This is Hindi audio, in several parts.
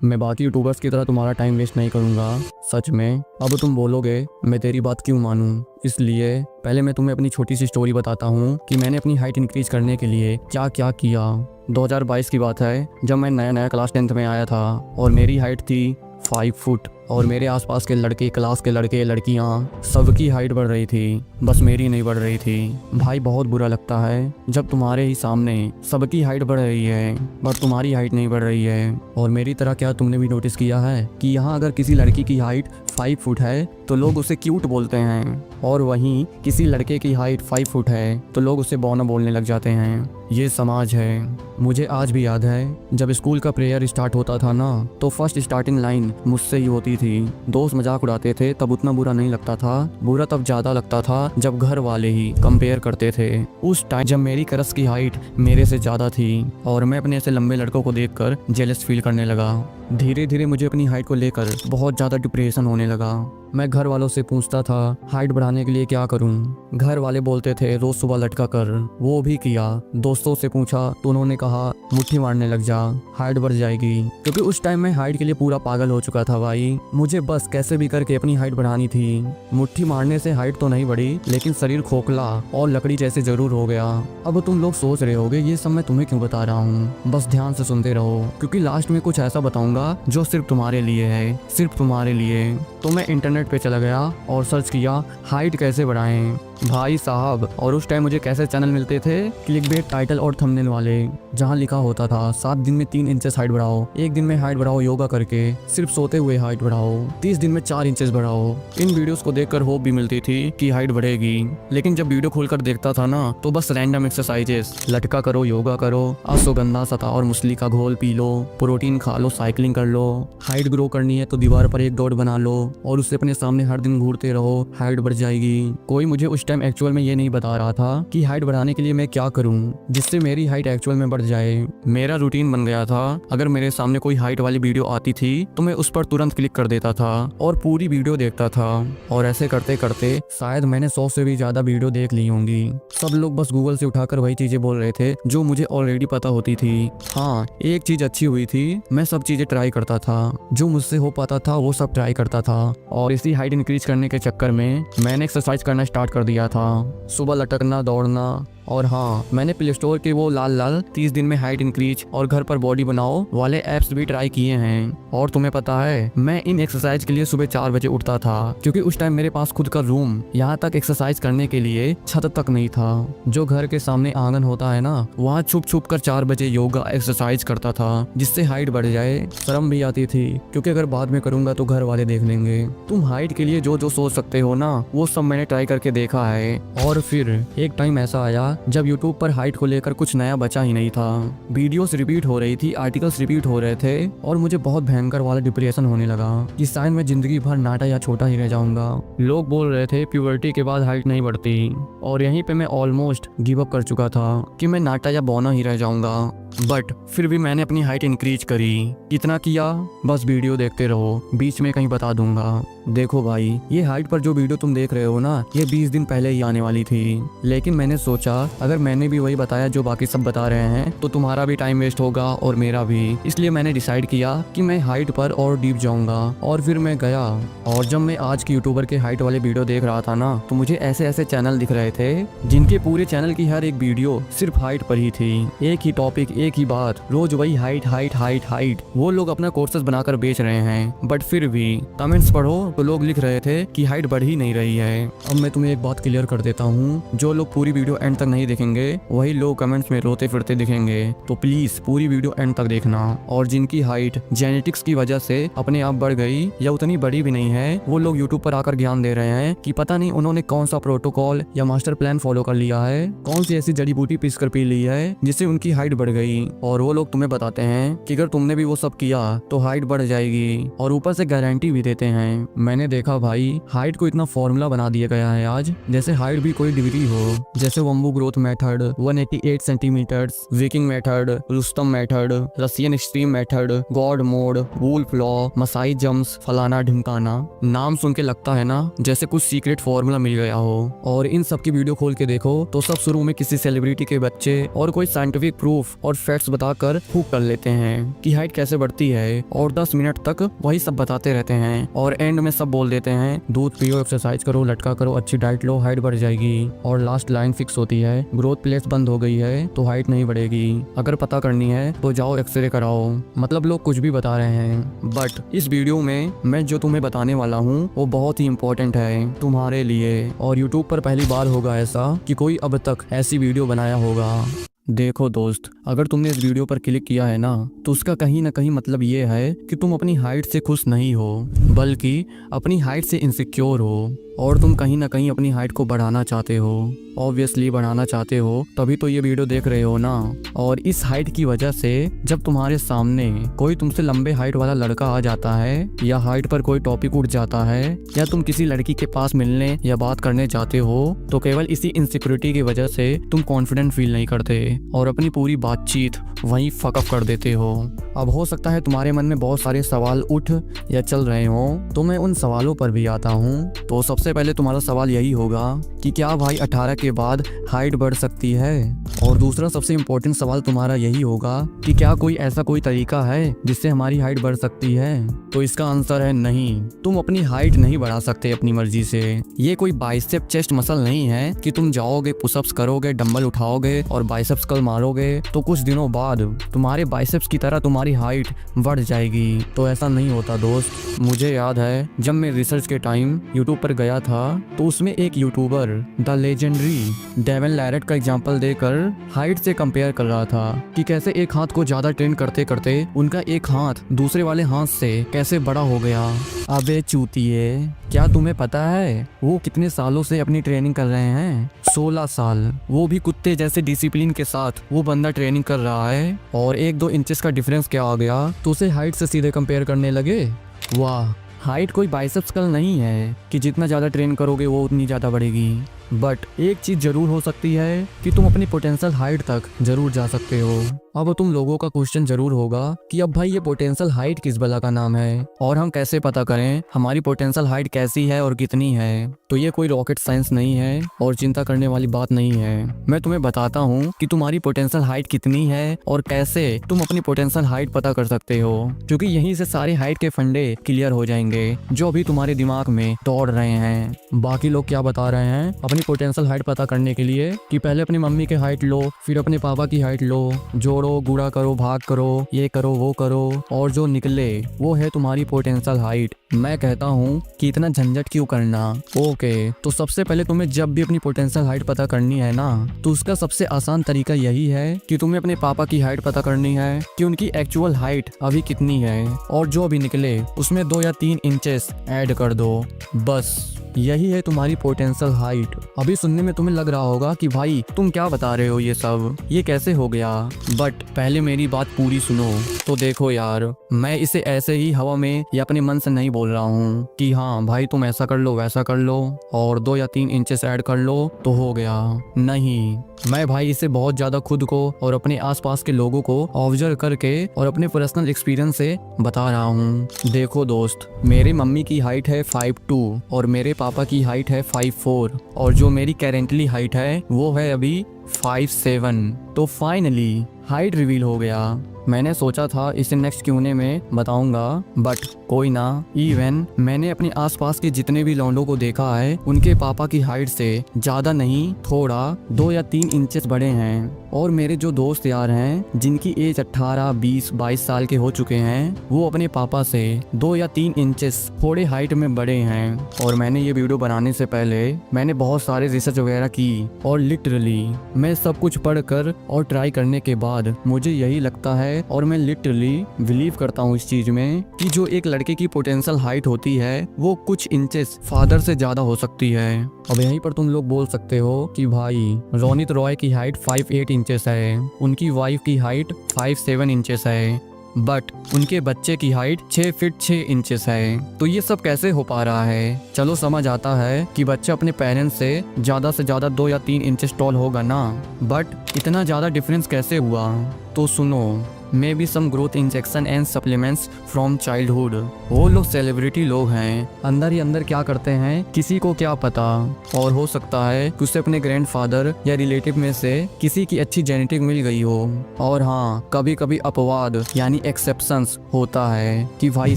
मैं बाकी यूट्यूबर्स की तरह तुम्हारा टाइम वेस्ट नहीं करूँगा, सच में। अब तुम बोलोगे मैं तेरी बात क्यों मानूं, इसलिए पहले मैं तुम्हें अपनी छोटी सी स्टोरी बताता हूँ कि मैंने अपनी हाइट इंक्रीज करने के लिए क्या क्या किया। 2022 की बात है, जब मैं नया नया क्लास 10th में आया था और मेरी हाइट थी 5 फुट और मेरे आसपास के लड़के, क्लास के लड़के लड़कियां सबकी हाइट बढ़ रही थी, बस मेरी नहीं बढ़ रही थी। भाई बहुत बुरा लगता है जब तुम्हारे ही सामने सबकी हाइट बढ़ रही है बट तुम्हारी हाइट नहीं बढ़ रही है। और मेरी तरह क्या तुमने भी नोटिस किया है कि यहाँ अगर किसी लड़की की हाइट 5 फुट है तो लोग उसे क्यूट बोलते हैं, और वहीं किसी लड़के की हाइट 5 फुट है तो लोग उसे बौना बोलने लग जाते हैं। ये समाज है। मुझे आज भी याद है जब स्कूल का प्रेयर स्टार्ट होता था ना, तो फर्स्ट स्टार्टिंग लाइन मुझसे ही होती थी। दोस्त मजाक उड़ाते थे तब उतना बुरा नहीं लगता था, बुरा तब ज्यादा लगता था जब घर वाले ही कंपेयर करते थे। उस टाइम जब मेरी क्रश की हाइट मेरे से ज्यादा थी और मैं अपने ऐसे लंबे लड़कों को देखकर जेलस फील करने लगा। धीरे धीरे मुझे अपनी हाइट को लेकर बहुत ज्यादा डिप्रेशन होने लगा। मैं घर वालों से पूछता था हाइट बढ़ाने के लिए क्या करूं। घर वाले बोलते थे रोज सुबह लटका कर, वो भी किया। दोस्तों से पूछा तो उन्होंने कहा मुट्ठी मारने लग जा, हाइट बढ़ जाएगी। क्योंकि उस टाइम मैं हाइट के लिए पूरा पागल हो चुका था भाई। मुझे बस कैसे भी करके अपनी हाइट बढ़ानी थी। मुट्ठी मारने से हाइट तो नहीं बढ़ी, लेकिन शरीर खोखला और लकड़ी जैसे जरूर हो गया। अब तुम लोग सोच रहे होगे ये सब मैं तुम्हें क्यों बता रहा हूँ। बस ध्यान से सुनते रहो, क्योंकि लास्ट में कुछ ऐसा बताऊंगा जो सिर्फ तुम्हारे लिए है, सिर्फ तुम्हारे लिए। तो मैं इंटरनेट पे चला गया और सर्च किया हाइट कैसे बढ़ाएं भाई साहब। और उस टाइम मुझे कैसे चैनल मिलते थे, क्लिकबेट टाइटल और थंबनेल वाले, जहां लिखा होता था 7 दिन में 3 इंचेस हाइट बढ़ाओ, 1 दिन में हाइट बढ़ाओ योगा करके, सिर्फ सोते हुए हाइट बढ़ाओ, 30 दिन में 4 इंचेस बढ़ाओ। इन वीडियोस को देखकर होप भी मिलती थी कि हाइट बढ़ेगी, लेकिन जब वीडियो खोलकर देखता था ना तो बस रैंडम एक्सरसाइजेस, लटका करो, योगा करो, अश्वगंधा, सता और मुसली का घोल पी लो, प्रोटीन खा लो, साइकिलिंग कर लो। हाइट ग्रो करनी है तो दीवार पर एक डॉट बना लो और उसे अपने सामने हर दिन घूरते रहो, हाइट बढ़ जाएगी। कोई मुझे उस टाइम एक्चुअल में ये नहीं बता रहा था कि हाइट बढ़ाने के लिए मैं क्या करूं जिससे मेरी हाइट एक्चुअल में बढ़ जाए। मेरा रूटीन बन गया था, अगर मेरे सामने कोई हाइट वाली वीडियो आती थी तो मैं उस पर तुरंत क्लिक कर देता था और पूरी वीडियो देखता था। और ऐसे करते करते शायद मैंने 100 से भी ज्यादा वीडियो देख ली होंगी। सब लोग बस गूगल से उठाकर वही चीजें बोल रहे थे जो मुझे ऑलरेडी पता होती थी। हाँ, एक चीज अच्छी हुई थी, मैं सब चीजें ट्राई करता था, जो मुझसे हो पाता था वो सब ट्राई करता था। और इसी हाइट इंक्रीज करने के चक्कर में मैंने एक्सरसाइज करना स्टार्ट कर दिया था, सुबह लटकना, दौड़ना। और हाँ, मैंने प्ले स्टोर के वो लाल लाल 30 दिन में हाइट इंक्रीज और घर पर बॉडी बनाओ वाले ऐप्स भी ट्राई किए हैं। और तुम्हें पता है मैं इन एक्सरसाइज के लिए सुबह 4 बजे उठता था, क्योंकि उस टाइम मेरे पास खुद का रूम, यहाँ तक एक्सरसाइज करने के लिए छत तक नहीं था। जो घर के सामने आंगन होता है ना, वहाँ छुप छुप कर 4 बजे योगा एक्सरसाइज करता था, जिससे हाइट बढ़ जाए। शर्म भी आती थी क्योंकि अगर बाद में करूंगा तो घर वाले देख लेंगे। तुम हाइट के लिए जो जो सोच सकते हो ना, वो सब मैंने ट्राई करके देखा है। और फिर एक टाइम ऐसा आया जब YouTube पर हाइट को लेकर कुछ नया बचा ही नहीं था। वीडियोस रिपीट हो रही थी, आर्टिकल्स रिपीट हो रहे थे और मुझे बहुत भयंकर वाला डिप्रेशन होने लगा कि शायद मैं जिंदगी भर नाटा या छोटा ही रह जाऊंगा। लोग बोल रहे थे प्यूबर्टी के बाद हाइट नहीं बढ़ती, और यहीं पे मैं ऑलमोस्ट गिव अप कर चुका था कि मैं नाटा या बौना ही रह जाऊंगा। बट फिर भी मैंने अपनी हाइट इंक्रीज करी। कितना किया, बस वीडियो देखते रहो, बीच में कहीं बता दूंगा। देखो भाई, ये हाइट पर जो वीडियो तुम देख रहे हो ना, ये 20 दिन पहले ही आने वाली थी, लेकिन मैंने सोचा अगर मैंने भी वही बताया जो बाकी सब बता रहे हैं तो तुम्हारा भी टाइम वेस्ट होगा और मेरा भी। इसलिए मैंने डिसाइड किया कि मैं हाइट पर और डीप जाऊंगा। और फिर मैं गया, और जब मैं आज की यूट्यूबर के हाइट वाले वीडियो देख रहा था ना, तो मुझे ऐसे ऐसे चैनल दिख रहे थे जिनके पूरे चैनल की हर एक वीडियो सिर्फ हाइट पर ही थी। एक ही टॉपिक, एक ही बात, रोज वही हाइट हाइट हाइट हाइट। वो लोग अपना कोर्सेज बनाकर बेच रहे हैं, बट फिर भी कमेंट्स पढ़ो तो लोग लिख रहे थे कि हाइट बढ़ ही नहीं रही है। अब मैं तुम्हें एक बात क्लियर कर देता हूँ, जो लोग पूरी वीडियो एंड तक नहीं देखेंगे वही लोग कमेंट्स में रोते फिरते दिखेंगे। तो प्लीज पूरी वीडियो एंड तक देखना। और जिनकी हाइट जेनेटिक्स की वजह से अपने आप बढ़ गई या उतनी बड़ी भी नहीं है, वो लोग यूट्यूब पर आकर ज्ञान दे रहे हैं कि पता नहीं उन्होंने कौन सा प्रोटोकॉल या मास्टर प्लान फॉलो कर लिया है, कौन सी ऐसी जड़ी बूटी पीस कर पी ली है जिससे उनकी हाइट बढ़ गई। और वो लोग तुम्हें बताते हैं कि अगर तुमने भी वो सब किया तो हाइट बढ़ जाएगी, और ऊपर से गारंटी भी देते हैं। मैंने देखा भाई, हाइट को इतना फॉर्मूला बना दिया गया है आज, जैसे हाइट भी कोई डिग्री हो। जैसे वंबू growth method, 188 centimetre, viking method, Rustam method, Russian extreme method, god mode, wolf law, Maasai jumps, फलाना ढिमकाना। नाम सुन के लगता है ना जैसे कुछ सीक्रेट फॉर्मूला मिल गया हो। और इन सब की वीडियो खोल के देखो तो सब शुरू में किसी सेलिब्रिटी के बच्चे और कोई साइंटिफिक प्रूफ और फैक्ट्स बताकर हुक कर लेते हैं कि हाइट कैसे बढ़ती है और 10 मिनट तक वही सब बताते रहते हैं और एंड में सब बोल देते हैं दूध पियो, एक्सरसाइज करो, लटका करो, अच्छी डाइट लो, हाइट बढ़ जाएगी। और लास्ट लाइन फिक्स होती है, ग्रोथ प्लेट्स बंद हो गई है तो हाइट नहीं बढ़ेगी, अगर पता करनी है तो जाओ एक्सरे कराओ। मतलब लोग कुछ भी बता रहे हैं, बट इस वीडियो में मैं जो तुम्हें बताने वाला हूँ वो बहुत ही इंपॉर्टेंट है तुम्हारे लिए। और यूट्यूब पर पहली बार होगा ऐसा कि कोई अब तक ऐसी वीडियो बनाया होगा। देखो दोस्त, अगर तुमने इस वीडियो पर क्लिक किया है ना तो उसका कहीं ना कहीं मतलब ये है कि तुम अपनी हाइट से खुश नहीं हो, बल्कि अपनी हाइट से इनसिक्योर हो और तुम कहीं ना कहीं अपनी हाइट को बढ़ाना चाहते हो। ऑब्वियसली बढ़ाना चाहते हो तभी तो ये वीडियो देख रहे हो ना। और इस हाइट की वजह से जब तुम्हारे सामने कोई तुमसे लंबे हाइट वाला लड़का आ जाता है या हाइट पर कोई टॉपिक उठ जाता है या तुम किसी लड़की के पास मिलने या बात करने जाते हो तो केवल इसी इनसिक्योरिटी की वजह से तुम कॉन्फिडेंट फील नहीं करते और अपनी पूरी बातचीत वहीं फकअप कर देते हो। अब हो सकता है तुम्हारे मन में बहुत सारे सवाल उठ या चल रहे हो, तो मैं उन सवालों पर भी आता हूँ। तो सबसे पहले तुम्हारा सवाल यही होगा कि क्या भाई 18 के बाद हाइट बढ़ सकती है? और दूसरा सबसे इम्पोर्टेंट सवाल तुम्हारा यही होगा कि क्या कोई ऐसा कोई तरीका है जिससे हमारी हाइट बढ़ सकती है? तो इसका आंसर है नहीं, तुम अपनी हाइट नहीं बढ़ा सकते अपनी मर्जी से। ये कोई बाइसेप चेस्ट मसल नहीं है कि तुम जाओगे, पुशअप्स करोगे, डंबल उठाओगे और बाइसेप्स कर्ल मारोगे तो कुछ दिनों बाद तुम्हारे बाइसेप्स की तरह तुम्हारी हाइट बढ़ जाएगी। तो ऐसा नहीं होता दोस्त। मुझे याद है जब मैं रिसर्च के टाइम यूट्यूब पर गया था तो उसमें एक YouTuber the legendary Devine Larratt का एग्जांपल देकर हाइट से कंपेयर कर रहा था कि कैसे एक हाथ को ज्यादा ट्रेन करते करते उनका एक हाथ दूसरे वाले हाथ से कैसे बड़ा हो गया। अबे चूतिए, क्या तुम्हें पता है वो कितने सालों से अपनी ट्रेनिंग कर रहे हैं? 16 साल। वो भी कुत्ते जैसे डिसिप्लिन के साथ वो बंदा ट्रेनिंग कर रहा है और 1-2 इंचेस का डिफरेंस क्या आ गया तो उसे हाइट से सीधे कंपेयर करने लगे। वाह, हाइट कोई बाइसेप्स कर्ल नहीं है कि जितना ज़्यादा ट्रेन करोगे वो उतनी ज़्यादा बढ़ेगी। बट एक चीज़ ज़रूर हो सकती है कि तुम अपनी पोटेंशियल हाइट तक ज़रूर जा सकते हो। अब तुम लोगों का क्वेश्चन ज़रूर होगा कि अब भाई ये पोटेंशियल हाइट किस बला का नाम है और हम कैसे पता करें हमारी पोटेंशियल हाइट कैसी है और कितनी है? तो ये कोई रॉकेट साइंस नहीं है और चिंता करने वाली बात नहीं है। मैं तुम्हें बताता हूँ कि तुम्हारी पोटेंशियल हाइट कितनी है और कैसे तुम अपनी पोटेंशियल हाइट पता कर सकते हो, क्योंकि यहीं से सारे हाइट के फंडे क्लियर हो जाएंगे जो अभी तुम्हारे दिमाग में दौड़ रहे हैं। बाकी लोग क्या बता रहे हैं अपनी पोटेंशियल हाइट पता करने के लिए कि पहले अपनी मम्मी की हाइट लो, फिर अपने पापा की हाइट लो, जोड़ो, गुणा करो, भाग करो, ये करो, वो करो और जो निकले वो है तुम्हारी पोटेंशियल हाइट। मैं कहता हूँ कि इतना झंझट क्यों करना। ओके, तो सबसे पहले तुम्हें जब भी अपनी पोटेंशियल हाइट पता करनी है ना तो उसका सबसे आसान तरीका यही है कि तुम्हें अपने पापा की हाइट पता करनी है कि उनकी एक्चुअल हाइट अभी कितनी है और जो अभी निकले उसमें 2 या 3 इंचेस ऐड कर दो। बस यही है तुम्हारी पोटेंशियल हाइट। अभी सुनने में तुम्हें लग रहा होगा कि भाई तुम क्या बता रहे हो, ये सब ये कैसे हो गया? बट पहले मेरी बात पूरी सुनो। तो देखो यार, मैं इसे ऐसे ही हवा में या अपने मन से नहीं बोल रहा हूँ कि हाँ भाई तुम ऐसा कर लो, वैसा कर लो और 2 या 3 इंचेस ऐड कर लो तो हो गया। नहीं, मैं भाई इसे बहुत ज्यादा खुद को और अपने आसपास के लोगों को ऑब्जर्व करके और अपने पर्सनल एक्सपीरियंस से बता रहा हूँ। देखो दोस्त, मेरी मम्मी की हाइट है 5'2" और मेरे पापा की हाइट है 5'4" और जो मेरी करेंटली हाइट है वो है अभी 5'7". तो फाइनली हाइट रिवील हो गया। मैंने सोचा था इसे नेक्स्ट Q&A में बताऊंगा, बट कोई ना। इवन मैंने अपने आसपास के जितने भी लौंडों को देखा है उनके पापा की हाइट से ज़्यादा नहीं, थोड़ा 2 या 3 इंचेस बड़े हैं। और मेरे जो दोस्त यार हैं जिनकी एज 18, 20, 22 साल के हो चुके हैं वो अपने पापा से 2 या 3 इंचेस थोड़े हाइट में बड़े हैं। और मैंने ये वीडियो बनाने से पहले मैंने बहुत सारे रिसर्च वगैरह की और लिटरली मैं सब कुछ पढ़कर और ट्राई करने के बाद मुझे यही लगता है और मैं लिटरली बिलीव करता हूँ इस चीज में कि जो एक लड़के की पोटेंशियल हाइट होती है वो कुछ इंचेस फादर से ज्यादा हो सकती है। अब यहीं पर तुम लोग बोल सकते हो कि भाई रोनित रॉय की हाइट 5'8" इंचेस है, उनकी वाइफ की हाइट 5'7" इंचेस है, बट उनके बच्चे की हाइट 6 फीट 6 इंचेस है। तो ये सब कैसे हो पा रहा है? चलो समझ आता है कि बच्चा अपने पेरेंट्स से ज़्यादा 2 या 3 इंचेस टॉल होगा ना, बट इतना ज़्यादा डिफरेंस कैसे हुआ? तो सुनो, may be some growth injection and supplements from childhood. वो लोग सेलिब्रिटी लोग हैं, अंदर ही अंदर क्या करते हैं किसी को क्या पता। और हो सकता है कि उसे अपने ग्रैंडफादर या रिलेटिव में से किसी की अच्छी जेनेटिक मिल गई हो। और हाँ, कभी कभी अपवाद यानी एक्सेप्शंस होता है कि भाई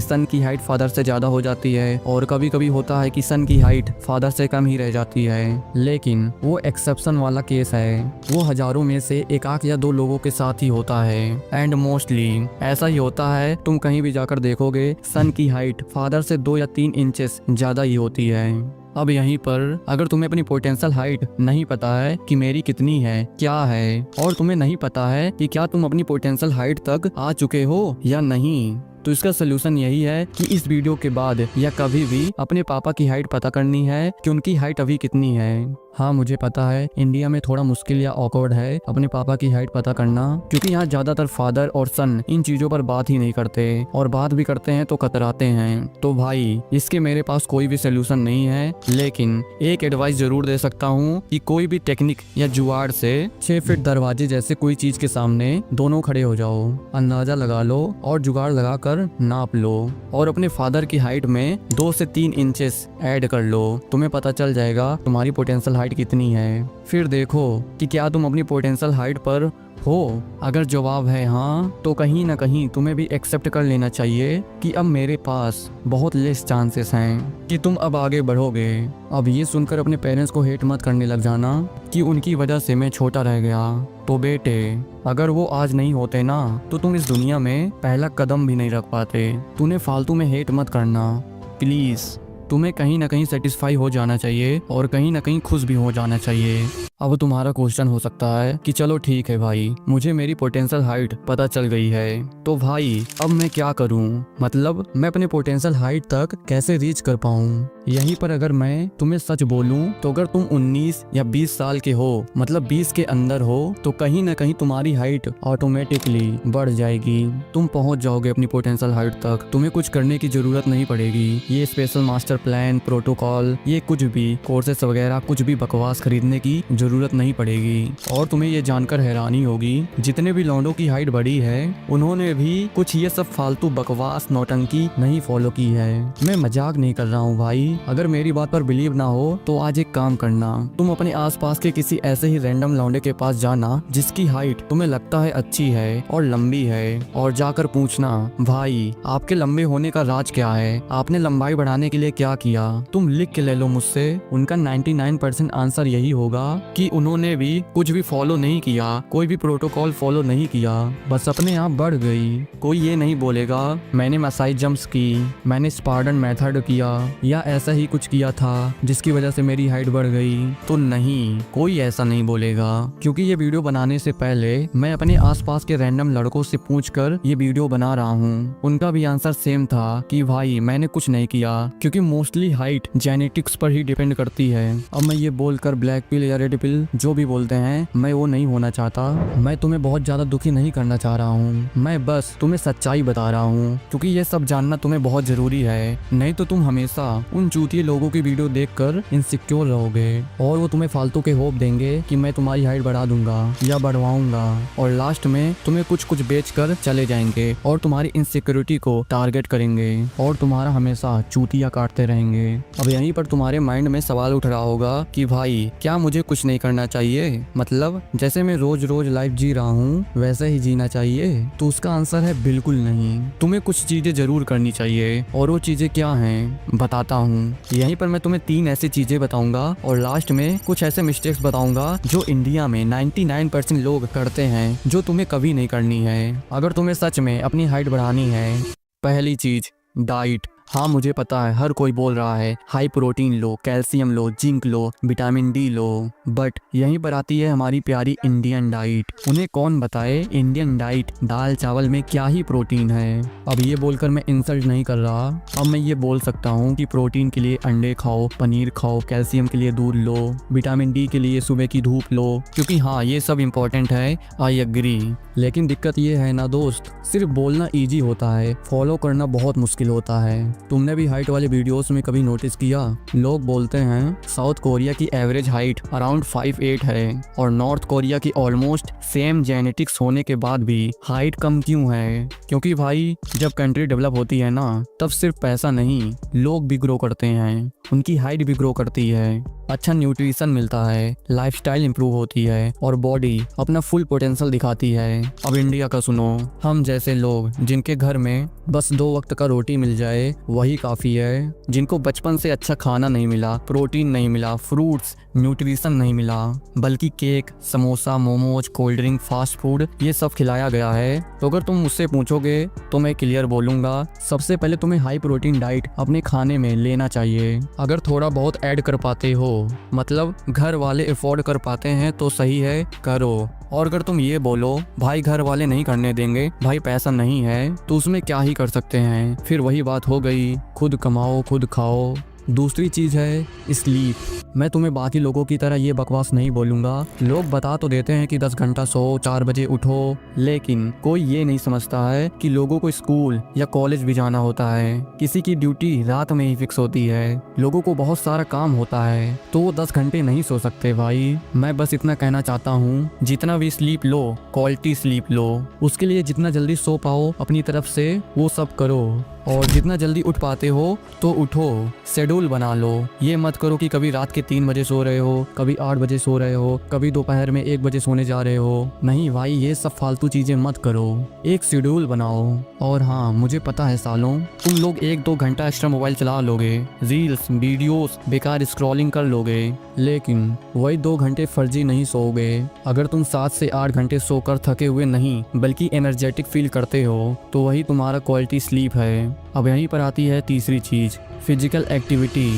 सन की हाइट फादर से ज्यादा हो जाती है, और कभी कभी होता है कि सन की हाइट फादर से कम ही रह जाती है। लेकिन वो एक्सेप्शन वाला केस है, वो हजारों में से एक आध या 2 लोगों के साथ ही होता है। एंड मोस्टली ऐसा ही होता है, तुम कहीं भी जाकर देखोगे सन की हाइट फादर से 2 या 3 इंचेस ज्यादा ही होती है। अब यहीं पर अगर तुम्हें अपनी पोटेंशियल हाइट नहीं पता है कि मेरी कितनी है, क्या है, और तुम्हें नहीं पता है कि क्या तुम अपनी पोटेंशियल हाइट तक आ चुके हो या नहीं, तो इसका सोल्यूशन यही है कि इस वीडियो के बाद या कभी भी अपने पापा की हाइट पता करनी है कि उनकी हाइट अभी कितनी है। हाँ, मुझे पता है इंडिया में थोड़ा मुश्किल या ऑकवर्ड है अपने पापा की हाइट पता करना, क्योंकि यहाँ ज्यादातर फादर और सन इन चीजों पर बात ही नहीं करते, और बात भी करते हैं तो कतराते हैं। तो भाई इसके मेरे पास कोई भी सोल्यूशन नहीं है, लेकिन एक एडवाइस जरूर दे सकता हूँ कि कोई भी टेक्निक या जुगाड़ से 6 फीट दरवाजे जैसे कोई चीज के सामने दोनों खड़े हो जाओ, अंदाजा लगा लो और जुगाड़ लगाकर नाप लो, और अपने फादर की हाइट में 2 से 3 इंचेस ऐड कर लो। तुम्हें पता चल जाएगा तुम्हारी पोटेंशियल हाइट कितनी है। फिर देखो कि क्या तुम अपनी पोटेंशियल हाइट पर हो। अगर जवाब है हाँ, तो कहीं ना कहीं तुम्हें भी एक्सेप्ट कर लेना चाहिए कि अब मेरे पास बहुत लेस चांसेस हैं कि तुम अब आगे बढ़ोगे। अब ये सुनकर अपने पेरेंट्स को हेट मत करने लग जाना कि उनकी वजह से मैं छोटा रह गया। तो बेटे, अगर वो आज नहीं होते ना, तो तुम इस दुनिया में पहला कदम भी नहीं रख पाते। तूने फालतू में हेट मत करना प्लीज। तुम्हें कहीं ना कहीं सेटिस्फाई हो जाना चाहिए और कहीं ना कहीं खुश भी हो जाना चाहिए। अब तुम्हारा क्वेश्चन हो सकता है कि चलो ठीक है भाई, मुझे मेरी पोटेंशियल हाइट पता चल गई है, तो भाई अब मैं क्या करूं? मतलब मैं अपने पोटेंशियल हाइट तक कैसे रीच कर पाऊं? यहीं पर अगर मैं तुम्हें सच बोलूं तो अगर तुम 19 या 20 साल के हो, मतलब 20 के अंदर हो, तो कहीं ना कहीं तुम्हारी हाइट ऑटोमेटिकली बढ़ जाएगी। तुम पहुंच जाओगे अपनी पोटेंशियल हाइट तक। तुम्हें कुछ करने की जरूरत नहीं पड़ेगी। ये स्पेशल मास्टर प्लान, प्रोटोकॉल, ये कुछ भी कोर्सेस वगैरह कुछ भी बकवास खरीदने की जरूरत नहीं पड़ेगी। और तुम्हें ये जानकर हैरानी होगी, जितने भी लौंडों की हाइट बढ़ी है उन्होंने भी कुछ ये सब फालतू बकवास नौटंकी नहीं फॉलो की है। मैं मजाक नहीं कर रहा हूँ भाई। अगर मेरी बात पर बिलीव ना हो तो आज एक काम करना, तुम अपने आसपास के किसी ऐसे ही रैंडम लौंडे के पास जाना जिसकी हाइट तुम्हें लगता है अच्छी है और लंबी है, और जाकर पूछना, भाई आपके लंबे होने का राज क्या है? आपने लंबाई बढ़ाने के लिए क्या किया? तुम लिख के ले लो मुझसे। उनका 99% आंसर यही होगा कि उन्होंने भी कुछ भी फॉलो नहीं किया, कोई भी प्रोटोकॉल फॉलो नहीं किया, बस अपने आप बढ़ गई। कोई ये नहीं बोलेगा मैंने मसाई जंप्स की, मैंने स्पार्टन मेथड किया, या ऐसा ही कुछ किया था जिसकी वजह से मेरी हाइट बढ़ गई। तो नहीं, कोई ऐसा नहीं बोलेगा, क्योंकि ये वीडियो बनाने से पहले मैं अपने आसपास के रैंडम लड़कों से पूछकर ये वीडियो बना रहा हूँ। उनका भी आंसर सेम था कि भाई मैंने कुछ नहीं किया, क्योंकि मोस्टली हाइट जेनेटिक्स पर ही डिपेंड करती है। अब मैं ये बोलकर ब्लैक पिल या रेड पिल जो भी बोलते हैं, मैं वो नहीं होना चाहता। मैं तुम्हें बहुत ज्यादा दुखी नहीं करना चाह रहा हूँ, मैं बस तुम्हें सच्चाई बता रहा हूँ, क्योंकि ये सब जानना तुम्हें बहुत जरूरी है। नहीं तो तुम हमेशा उन चूतिए लोगों की वीडियो देखकर इनसिक्योर रहोगे, और वो तुम्हें फालतू के होप देंगे कि मैं तुम्हारी हाइट बढ़ा दूंगा या बढ़वाऊंगा, और लास्ट में तुम्हें कुछ कुछ बेचकर चले जाएंगे और तुम्हारी इनसिक्योरिटी को टारगेट करेंगे और तुम्हारा हमेशा चूतिया काटते रहेंगे। अब यहीं पर तुम्हारे माइंड में सवाल उठ रहा होगा कि भाई क्या मुझे कुछ नहीं करना चाहिए? मतलब जैसे मैं रोज रोज लाइफ जी रहा हूँ वैसे ही जीना चाहिए? तो उसका आंसर है बिल्कुल नहीं। तुम्हें कुछ चीजें जरूर करनी चाहिए, और वो चीजें क्या हैं बताता हूँ। यहीं पर मैं तुम्हें 3 ऐसी चीजें बताऊंगा और लास्ट में कुछ ऐसे मिस्टेक्स बताऊंगा जो इंडिया में 99% लोग करते हैं, जो तुम्हें कभी नहीं करनी है अगर तुम्हें सच में अपनी हाइट बढ़ानी है। पहली चीज, डाइट। हाँ मुझे पता है हर कोई बोल रहा है high protein low, calcium low, zinc low, vitamin D low, but यहीं पर आती है हमारी प्यारी इंडियन डाइट। उन्हें कौन बताए इंडियन डाइट दाल चावल में क्या ही प्रोटीन है। अब ये बोलकर मैं इंसल्ट नहीं कर रहा, अब मैं ये बोल सकता हूँ कि प्रोटीन के लिए अंडे खाओ, पनीर खाओ, कैल्शियम के लिए दूध लो, विटामिन डी के लिए सुबह की धूप लो, क्योंकि हाँ ये सब इम्पोर्टेंट है, आई एग्री। लेकिन दिक्कत ये है ना दोस्त, सिर्फ बोलना ईजी होता है, फॉलो करना बहुत मुश्किल होता है। तुमने भी हाइट वाले वीडियोस में कभी नोटिस किया, लोग बोलते हैं साउथ कोरिया की एवरेज हाइट अराउंड 5'8" है और नॉर्थ कोरिया की ऑलमोस्ट सेम जेनेटिक्स होने के बाद भी हाइट कम क्यों है? क्योंकि भाई जब कंट्री डेवलप होती है ना, तब सिर्फ पैसा नहीं, लोग भी ग्रो करते हैं, उनकी हाइट भी ग्रो करती है, अच्छा न्यूट्रिशन मिलता है, लाइफस्टाइल इंप्रूव होती है और बॉडी अपना फुल पोटेंशियल दिखाती है। अब इंडिया का सुनो, हम जैसे लोग जिनके घर में बस 2 वक्त का रोटी मिल जाए वही काफ़ी है, जिनको बचपन से अच्छा खाना नहीं मिला, प्रोटीन नहीं मिला, फ्रूट्स, न्यूट्रिशन नहीं मिला, बल्कि cake, samosa, momos, cold drink, fast food ये सब खिलाया गया है, तो अगर तुम मुझसे पूछोगे तो मैं क्लियर बोलूँगा, सबसे पहले तुम्हें हाई प्रोटीन डाइट अपने खाने में लेना चाहिए। अगर थोड़ा बहुत ऐड कर पाते हो, मतलब घर वाले अफोर्ड कर पाते हैं तो सही है, करो। और अगर तुम ये बोलो भाई घर वाले नहीं करने देंगे, भाई पैसा नहीं है, तो उसमें क्या ही कर सकते हैं, फिर वही बात हो गई, खुद कमाओ खुद खाओ। दूसरी चीज़ है स्लीप। मैं तुम्हें बाकी लोगों की तरह ये बकवास नहीं बोलूँगा, लोग बता तो देते हैं कि 10 घंटा सो, 4 बजे उठो, लेकिन कोई ये नहीं समझता है कि लोगों को स्कूल या कॉलेज भी जाना होता है, किसी की ड्यूटी रात में ही फिक्स होती है, लोगों को बहुत सारा काम होता है, तो वो 10 घंटे नहीं सो सकते भाई। मैं बस इतना कहना चाहता हूँ, जितना भी स्लीप लो, क्वालिटी स्लीप लो, उसके लिए जितना जल्दी सो पाओ अपनी तरफ से वो सब करो, और जितना जल्दी उठ पाते हो तो उठो, शेड्यूल बना लो। ये मत करो कि कभी रात के 3 बजे सो रहे हो, कभी 8 बजे सो रहे हो, कभी दोपहर में 1 बजे सोने जा रहे हो। नहीं भाई, ये सब फालतू चीजें मत करो, एक शेड्यूल बनाओ। और हाँ, मुझे पता है सालों तुम लोग 1-2 घंटा एक्स्ट्रा मोबाइल चला लोगे, रील्स वीडियोस बेकार स्क्रॉलिंग कर लोगे, लेकिन वही 2 घंटे फर्जी नहीं सोओगे। अगर तुम 7 से 8 घंटे सोकर थके हुए नहीं बल्कि एनर्जेटिक फील करते हो, तो वही तुम्हारा क्वालिटी स्लीप है। अब यहीं पर आती है तीसरी चीज, फिजिकल एक्टिविटी।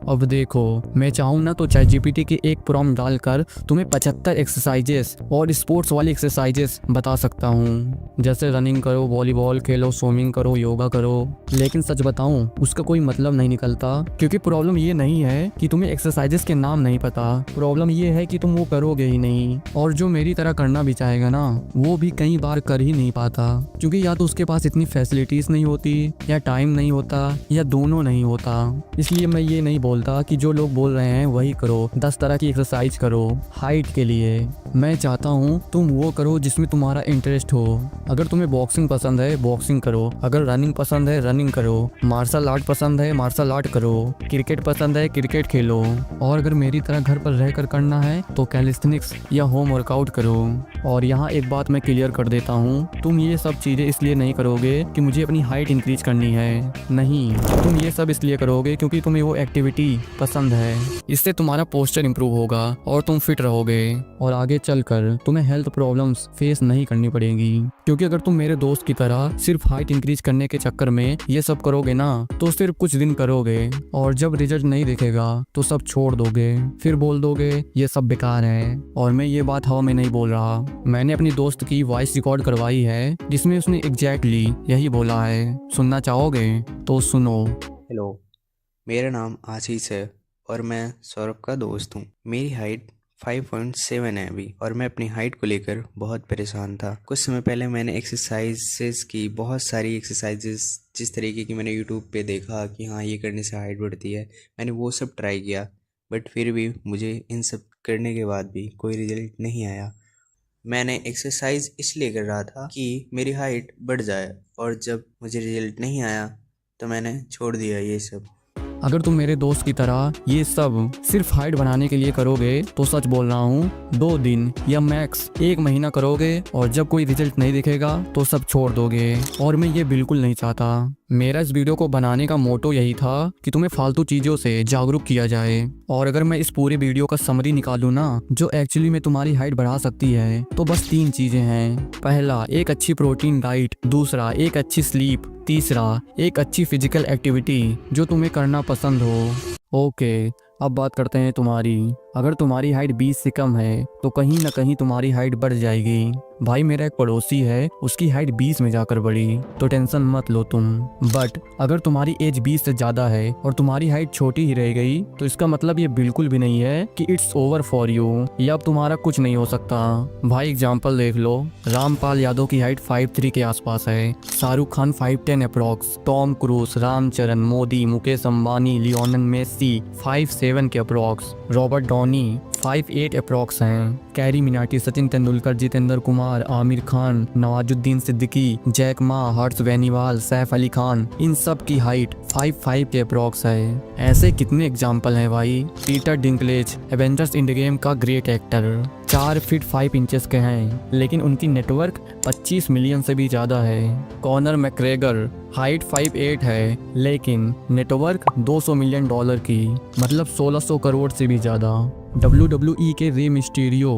अब देखो, मैं चाहूँ ना तो ChatGPT के एक प्रॉम्प्ट डालकर तुम्हें 75 एक्सरसाइजेस और स्पोर्ट्स वाली एक्सरसाइजेस बता सकता हूँ, जैसे रनिंग करो, वॉलीबॉल खेलो, स्विमिंग करो, योगा करो। लेकिन सच बताऊँ, उसका कोई मतलब नहीं निकलता, क्योंकि प्रॉब्लम ये नहीं है कि तुम्हें एक्सरसाइजेस के नाम नहीं पता, प्रॉब्लम ये है कि तुम वो करोगे ही नहीं, और जो मेरी तरह करना भी चाहेगा ना, वो भी कई बार कर ही नहीं पाता, क्योंकि या तो उसके पास इतनी फैसिलिटीज नहीं होती, या टाइम नहीं होता, या दोनों नहीं होता। इसलिए मैं ये नहीं बोलता कि जो लोग बोल रहे हैं वही करो, 10 तरह की एक्सरसाइज करो हाइट के लिए। मैं चाहता हूँ तुम वो करो जिसमें तुम्हारा इंटरेस्ट हो। अगर तुम्हें बॉक्सिंग पसंद है बॉक्सिंग करो, अगर रनिंग पसंद है रनिंग करो, मार्शल आर्ट पसंद है मार्शल आर्ट करो, क्रिकेट पसंद है क्रिकेट खेलो, और अगर मेरी तरह घर पर रहकर करना है तो कैलिस्थेनिक्स या होम वर्कआउट करो। और यहाँ एक बात मैं क्लियर कर देता हूँ, तुम ये सब चीजें इसलिए नहीं करोगे कि मुझे अपनी हाइट इंक्रीज करनी है, नहीं, तुम ये सब इसलिए करोगे क्योंकि तुम्हें वो एक्टिविटी पसंद है। इससे तुम्हारा पोस्चर इंप्रूव होगा और तुम फिट रहोगे, और आगे चलकर तुम्हें हेल्थ प्रॉब्लम्स फेस नहीं करनी पड़ेगी। क्योंकि अगर तुम मेरे दोस्त की तरह सिर्फ हाइट इंक्रीज करने के चक्कर में ये सब करोगे ना, तो सिर्फ कुछ दिन करोगे, और जब रिजल्ट नहीं दिखेगा तो सब छोड़ दोगे, फिर बोल दोगे ये सब बेकार है। और मैं ये बात हवा में नहीं बोल रहा, मैंने अपनी दोस्त की वॉइस रिकॉर्ड करवाई है जिसमें उसने एग्जैक्टली यही बोला है। सुनना चाहोगे तो सुनो। हेलो, मेरा नाम आशीष है और मैं सौरभ का दोस्त हूँ। मेरी हाइट 5.7 है अभी, और मैं अपनी हाइट को लेकर बहुत परेशान था। कुछ समय पहले मैंने एक्सरसाइजेस की, बहुत सारी एक्सरसाइजेस जिस तरीके की मैंने यूट्यूब पे देखा कि हाँ ये करने से हाइट बढ़ती है, मैंने वो सब ट्राई किया, बट फिर भी मुझे इन सब करने के बाद भी कोई रिजल्ट नहीं आया। मैंने एक्सरसाइज इसलिए कर रहा था कि मेरी हाइट बढ़ जाए, और जब मुझे रिजल्ट नहीं आया तो मैंने छोड़ दिया ये सब। अगर तुम मेरे दोस्त की तरह ये सब सिर्फ हाइट बढ़ाने के लिए करोगे तो सच बोल रहा हूँ 2 दिन या मैक्स 1 महीना करोगे, और जब कोई रिजल्ट नहीं दिखेगा तो सब छोड़ दोगे, और मैं ये बिल्कुल नहीं चाहता। मेरा इस वीडियो को बनाने का मोटो यही था कि तुम्हें फालतू चीज़ों से जागरूक किया जाए। और अगर मैं इस पूरे वीडियो का समरी निकालूँ ना, जो एक्चुअली में तुम्हारी हाइट बढ़ा सकती है, तो बस 3 चीज़ें हैं। पहला, एक अच्छी प्रोटीन डाइट, दूसरा एक अच्छी स्लीप, तीसरा एक अच्छी फिजिकल एक्टिविटी जो तुम्हें करना पसंद हो। ओके, अब बात करते हैं तुम्हारी। अगर तुम्हारी हाइट 20 से कम है तो कहीं ना कहीं तुम्हारी हाइट बढ़ जाएगी। भाई मेरा एक पड़ोसी है, उसकी हाइट 20 में जाकर बढ़ी, तो टेंशन मत लो तुम। बट अगर तुम्हारी एज 20 से ज्यादा है और तुम्हारी हाइट छोटी ही रह गई तो इसका मतलब ये बिल्कुल भी नहीं है कि इट्स ओवर फॉर यू, या अब तुम्हारा कुछ नहीं हो सकता। भाई एग्जाम्पल देख लो, रामपाल यादव की हाइट 5'3" के आसपास है, Shahrukh Khan 5'10" approx, Tom Cruise, Ramcharan, Modi, Mukesh Ambani, Lionel Messi 5'7" के अप्रॉक्स, रॉबर्ट डॉनी 5'8" अप्रॉक्स हैं, कैरी मिनाटी, सचिन तेंदुलकर, जितेंद्र कुमार, आमिर खान, नवाजुद्दीन सिद्दीकी, जैक मा, हर्ष बेनीवाल, सैफ अली खान, इन सब की हाइट 5'5" के अप्रॉक्स है। ऐसे कितने एग्जाम्पल हैं भाई। Peter Dinklage Avengers endgame का ग्रेट एक्टर 4 फीट 5 इंचेस के हैं, लेकिन उनकी नेटवर्क 25 मिलियन से भी ज़्यादा है। कॉनर मैकग्रेगर हाइट 5'8" है, लेकिन नेटवर्क $200 मिलियन की, मतलब 1600 करोड़ से भी ज़्यादा। WWE के रे मिस्टीरियो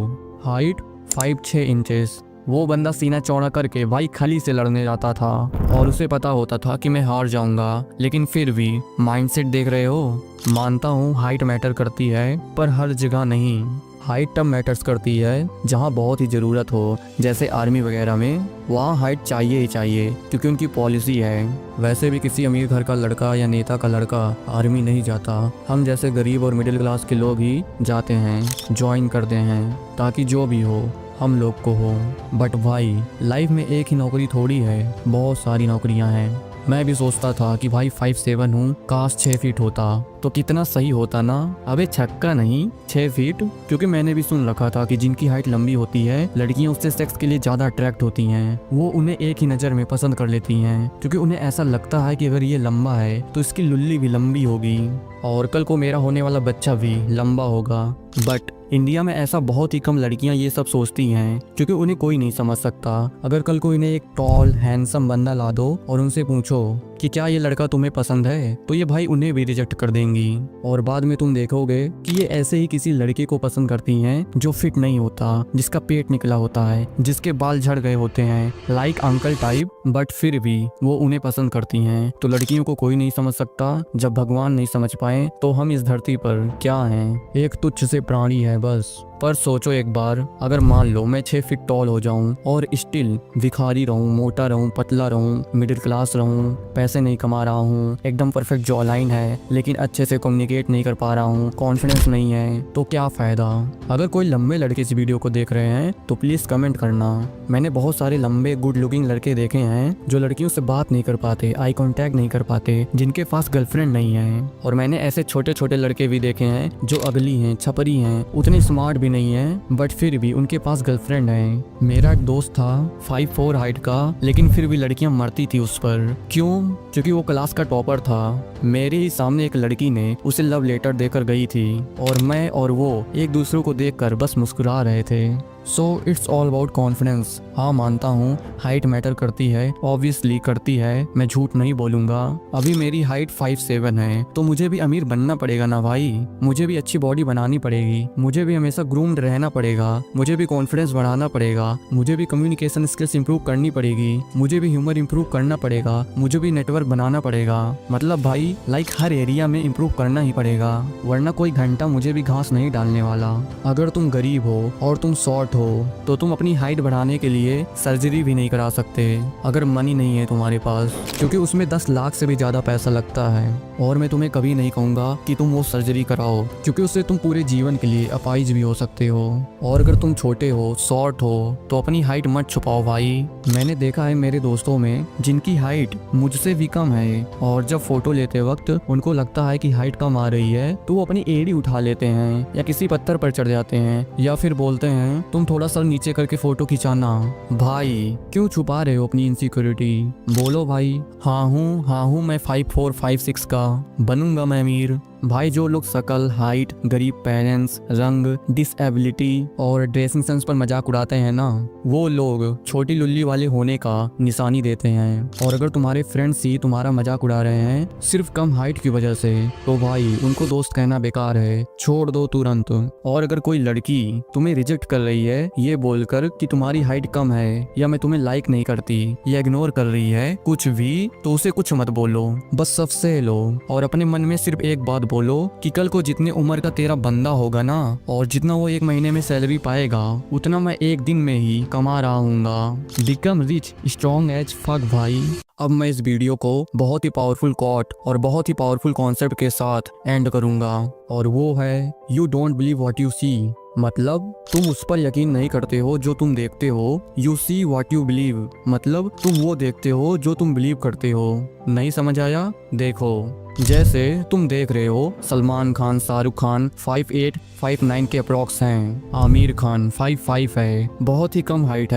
हाइट 5'6" इंचेस। वो बंदा सीना चौड़ा करके भाई खली से लड़ने जाता था और उसे पता होता था कि मैं हार जाऊंगा, लेकिन फिर भी माइंडसेट देख रहे हो। मानता हूँ हाइट मैटर करती है, पर हर जगह नहीं। हाइट तब मैटर्स करती है जहाँ बहुत ही ज़रूरत हो, जैसे आर्मी वगैरह में, वहाँ हाइट चाहिए ही चाहिए क्योंकि उनकी पॉलिसी है। वैसे भी किसी अमीर घर का लड़का या नेता का लड़का आर्मी नहीं जाता, हम जैसे गरीब और मिडिल क्लास के लोग ही जाते हैं, ज्वाइन करते हैं, ताकि जो भी हो हम लोग को हो। बट भाई लाइफ में एक ही नौकरी थोड़ी है, बहुत सारी नौकरियां हैं। मैं भी सोचता था कि भाई 5'7" हूँ, काश 6 फीट होता तो कितना सही होता ना। अबे छक्का नहीं, 6 फीट, क्योंकि मैंने भी सुन रखा था कि जिनकी हाइट लंबी होती है लड़कियां उससे सेक्स के लिए ज्यादा अट्रैक्ट होती हैं। वो उन्हें एक ही नज़र में पसंद कर लेती हैं, क्योंकि उन्हें ऐसा लगता है कि अगर ये लंबा है तो इसकी लुल्ली भी लंबी होगी और कल को मेरा होने वाला बच्चा भी लंबा होगा। बट इंडिया में ऐसा बहुत ही कम लड़कियां ये सब सोचती हैं, क्योंकि उन्हें कोई नहीं समझ सकता। अगर कल को इन्हें एक टॉल हैंडसम बंदा ला दो और उनसे पूछो कि क्या ये लड़का तुम्हें पसंद है, तो ये भाई उन्हें भी रिजेक्ट कर देंगी। और बाद में तुम देखोगे कि ये ऐसे ही किसी लड़के को पसंद करती हैं जो फिट नहीं होता, जिसका पेट निकला होता है, जिसके बाल झड़ गए होते हैं, लाइक अंकल टाइप, बट फिर भी वो उन्हें पसंद करती हैं। तो लड़कियों को कोई नहीं समझ सकता। जब भगवान नहीं समझ पाए तो हम इस धरती पर क्या हैं, एक तुच्छ से प्राणी है बस। पर सोचो एक बार, अगर मान लो मैं 6 फीट टॉल हो जाऊं और स्टिल भिखारी रहूं, मोटा रहूं, पतला रहूं, मिडिल क्लास रहूं, पैसे नहीं कमा रहा हूं, एकदम परफेक्ट जॉ लाइन है, लेकिन अच्छे से कम्युनिकेट नहीं कर पा रहा हूं, कॉन्फिडेंस नहीं है, तो क्या फायदा। अगर कोई लंबे लड़के इस वीडियो को देख रहे हैं तो प्लीज कमेंट करना। मैंने बहुत सारे लंबे गुड लुकिंग लड़के देखे हैं जो लड़कियों से बात नहीं कर पाते, आई कॉन्टैक्ट नहीं कर पाते, जिनके पास गर्लफ्रेंड नहीं है। और मैंने ऐसे छोटे छोटे लड़के भी देखे हैं जो अगली हैं, छपरी हैं, उतने स्मार्ट भी नहीं है, बट फिर भी उनके पास गर्लफ्रेंड है। मेरा एक दोस्त था 5'4" हाइट का, लेकिन फिर भी लड़कियां मरती थी उस पर। क्यों? क्योंकि वो क्लास का टॉपर था। मेरे ही सामने एक लड़की ने उसे लव लेटर देकर गई थी और मैं और वो एक दूसरे को देखकर बस मुस्कुरा रहे थे। So it's all about confidence. हाँ मानता हूँ हाइट मैटर करती है, ऑब्वियसली करती है, मैं झूठ नहीं बोलूंगा। अभी मेरी हाइट 5'7" है, तो मुझे भी अमीर बनना पड़ेगा ना भाई। मुझे भी अच्छी बॉडी बनानी पड़ेगी, मुझे भी हमेशा ग्रूम्ड रहना पड़ेगा, मुझे भी कॉन्फिडेंस बढ़ाना पड़ेगा, मुझे भी कम्युनिकेशन स्किल्स इंप्रूव करनी पड़ेगी, मुझे भी ह्यूमर इंप्रूव करना पड़ेगा, मुझे भी नेटवर्क बनाना पड़ेगा। मतलब भाई लाइक हर एरिया में इंप्रूव करना ही पड़ेगा, वरना कोई घंटा मुझे भी घास नहीं डालने वाला। अगर तुम गरीब हो और तुम शॉर्ट हो तो तुम अपनी हाइट बढ़ाने के लिए सर्जरी भी नहीं करा सकते, अगर मनी नहीं है तुम्हारे पास, क्योंकि उसमें 10 लाख से भी ज्यादा पैसा लगता है। और मैं तुम्हें कभी नहीं कहूंगा कि तुम वो सर्जरी कराओ, क्योंकि उससे तुम पूरे जीवन के लिए अपाहिज भी हो सकते हो। और अगर तुम छोटे हो, शॉर्ट हो, तो अपनी हाइट मत छुपाओ भाई। मैंने देखा है मेरे दोस्तों में जिनकी हाइट मुझसे भी कम है, और जब फोटो लेते वक्त उनको लगता है कि हाइट कम आ रही है तो वो अपनी एड़ी उठा लेते हैं या किसी पत्थर पर चढ़ जाते हैं, या फिर बोलते हैं तुम थोड़ा सा नीचे करके फोटो खिंचाना। भाई क्यों छुपा रहे हो अपनी इनसिक्योरिटी? बोलो भाई, हाँ हूँ मैं 5'4", 5'6" का, बनूंगा मैं अमीर। भाई जो लोग शकल, हाइट, गरीब पेरेंट्स, रंग, डिसेबिलिटी और ड्रेसिंग सेंस पर मजाक उड़ाते हैं ना, वो लोग छोटी लुल्ली वाले होने का निशानी देते हैं। और अगर तुम्हारे फ्रेंड्स ही तुम्हारा मजाक उड़ा रहे हैं सिर्फ कम हाइट की वजह से, तो भाई उनको दोस्त कहना बेकार है, छोड़ दो तुरंत। और अगर कोई लड़की तुम्हें रिजेक्ट कर रही है ये बोलकर कि तुम्हारी हाइट कम है, या मैं तुम्हें लाइक नहीं करती, या इग्नोर कर रही है कुछ भी, तो उसे कुछ मत बोलो, बस सबसे लो और अपने मन में सिर्फ एक बात बोलो कि कल को जितने उम्र का तेरा बंदा होगा ना, और जितना वो एक महीने में सैलरी पाएगा, उतना मैं एक दिन में ही कमा रहा हूँगा। Become rich strong as fuck भाई। अब मैं इस वीडियो को बहुत ही पावरफुल कोट और बहुत ही पावरफुल कॉन्सेप्ट के साथ एंड करूँगा, और वो है you don't believe what you see. मतलब तुम उस पर यकीन नहीं करते हो जो तुम देखते हो। You see what you believe, मतलब तुम वो देखते हो जो तुम बिलीव करते हो। नहीं समझ आया? देखो, जैसे तुम देख रहे हो सलमान खान, शाहरुख खान 5'8", 5'9" के अप्रॉक्स हैं। आमिर खान 5'5" है, बहुत ही कम हाइट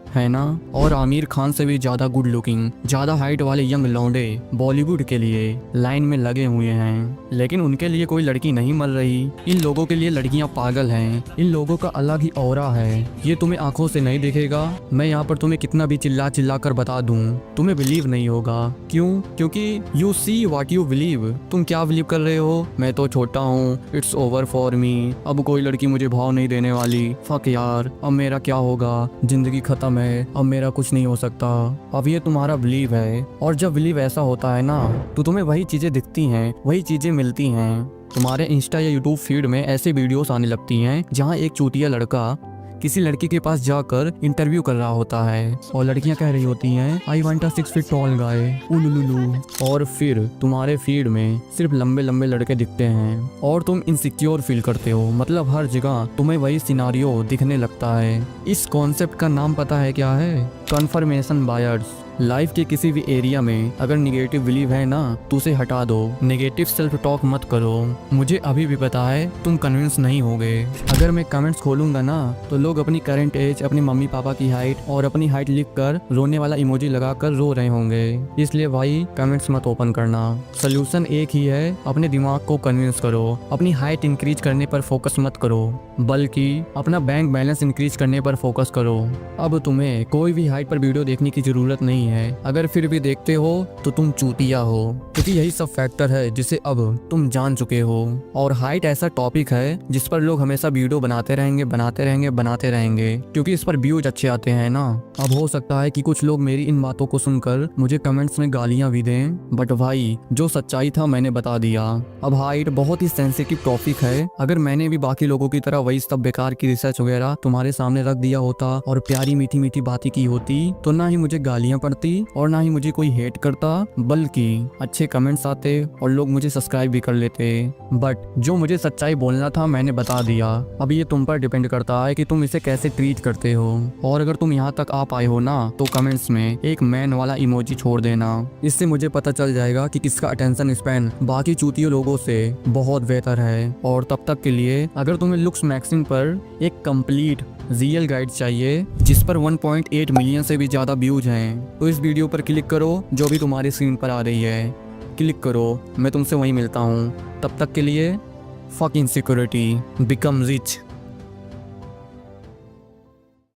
है ना। और आमिर खान से भी ज्यादा गुड लुकिंग, ज्यादा हाइट वाले यंग लौंडे बॉलीवुड के लिए लाइन में लगे हुए हैं, लेकिन उनके लिए कोई लड़की नहीं मिल रही। इन लोगों के लिए लड़कियां पागल हैं। इन लोगों का अलग ही ऑरा है, ये तुम्हें आंखों से नहीं दिखेगा। मैं यहाँ पर तुम्हें कितना भी चिल्ला चिल्ला कर बता दूं, तुम्हें बिलीव नहीं होगा। क्यों? क्योंकि you see what you believe. तुम क्या बिलीव कर रहे हो? मैं तो छोटा हूँ, इट्स ओवर फॉर मी, अब कोई लड़की मुझे भाव नहीं देने वाली, फक यार, अब मेरा क्या होगा, जिंदगी खत्म है, अब मेरा कुछ नहीं हो सकता। अब ये तुम्हारा बिलीव है, और जब बिलीव ऐसा होता है ना, तो तुम्हें वही चीजें दिखती हैं, वही चीजें मिलती हैं। तुम्हारे इंस्टा या यूट्यूब फीड में ऐसे वीडियोस आने लगती हैं जहां एक चूतिया लड़का किसी लड़की के पास जाकर इंटरव्यू कर रहा होता है, और लड़कियां कह रही होती हैं I want a 6 feet tall guy, उलुलुलु। और फिर तुम्हारे फीड में सिर्फ लंबे लंबे लड़के दिखते हैं, और तुम इनसिक्योर फील करते हो। मतलब हर जगह तुम्हें वही सिनारियो दिखने लगता है। इस कॉन्सेप्ट का नाम पता है क्या है? Conformation buyers. लाइफ के किसी भी एरिया में अगर निगेटिव बिलीव है ना, तो उसे हटा दो। नेगेटिव सेल्फ टॉक मत करो। मुझे अभी भी पता है तुम कन्विंस नहीं होगे। अगर मैं कमेंट्स खोलूंगा ना, तो लोग अपनी करंट एज, अपनी मम्मी पापा की हाइट और अपनी हाइट लिखकर रोने वाला इमोजी लगाकर रो रहे होंगे। इसलिए भाई कमेंट्स मत ओपन करना। सोल्यूशन एक ही है, अपने दिमाग को कन्विंस करो। अपनी हाइट इंक्रीज करने पर फोकस मत करो, बल्कि अपना बैंक बैलेंस इंक्रीज करने पर फोकस करो। अब तुम्हें कोई भी हाइट पर वीडियो देखने की जरूरत नहीं है। अगर फिर भी देखते हो तो तुम चूतिया हो, क्योंकि यही सब फैक्टर है जिसे अब तुम जान चुके हो। और हाइट ऐसा टॉपिक है जिस पर लोग हमेशा वीडियो बनाते रहेंगे, क्योंकि इस पर व्यूज अच्छे आते हैं ना। अब हो सकता है कि कुछ लोग मेरी इन बातों को सुनकर मुझे कमेंट्स में गालियां भी दें, बट भाई जो सच्चाई था मैंने बता दिया। अब हाइट बहुत ही सेंसिटिव टॉपिक है। अगर मैंने भी बाकी लोगों की तरह वही सब बेकार की रिसर्च वगैरह तुम्हारे सामने रख दिया होता और प्यारी मीठी मीठी बातें की होती, तो ना ही मुझे गालियां पड़ती और ना ही मुझे कोई हेट करता, बल्कि अच्छे कमेंट्स आते और लोग मुझे सब्सक्राइब भी कर लेते। बट जो मुझे सच्चाई बोलना था मैंने बता दिया। अब ये तुम पर डिपेंड करता है कि तुम इसे कैसे ट्रीट करते हो। और अगर तुम यहाँ तक आ पाए हो ना, तो कमेंट्स में एक मैन वाला इमोजी छोड़ देना। इससे मुझे पता चल जाएगा कि किसका अटेंशन स्पैन बाकी चूतियों लोगों से बहुत बेहतर है। और तब तक के लिए अगर तुम्हें लुक्स मैक्सिम पर एक कंप्लीट रियल गाइड चाहिए जिस पर 1.8 मिलियन से भी ज्यादा व्यूज हैं, तो इस वीडियो पर क्लिक करो जो भी तुम्हारी स्क्रीन पर आ रही है। क्लिक करो, मैं तुमसे वहीं मिलता हूँ। तब तक के लिए फक इनसिक्योरिटी, बिकम रिच।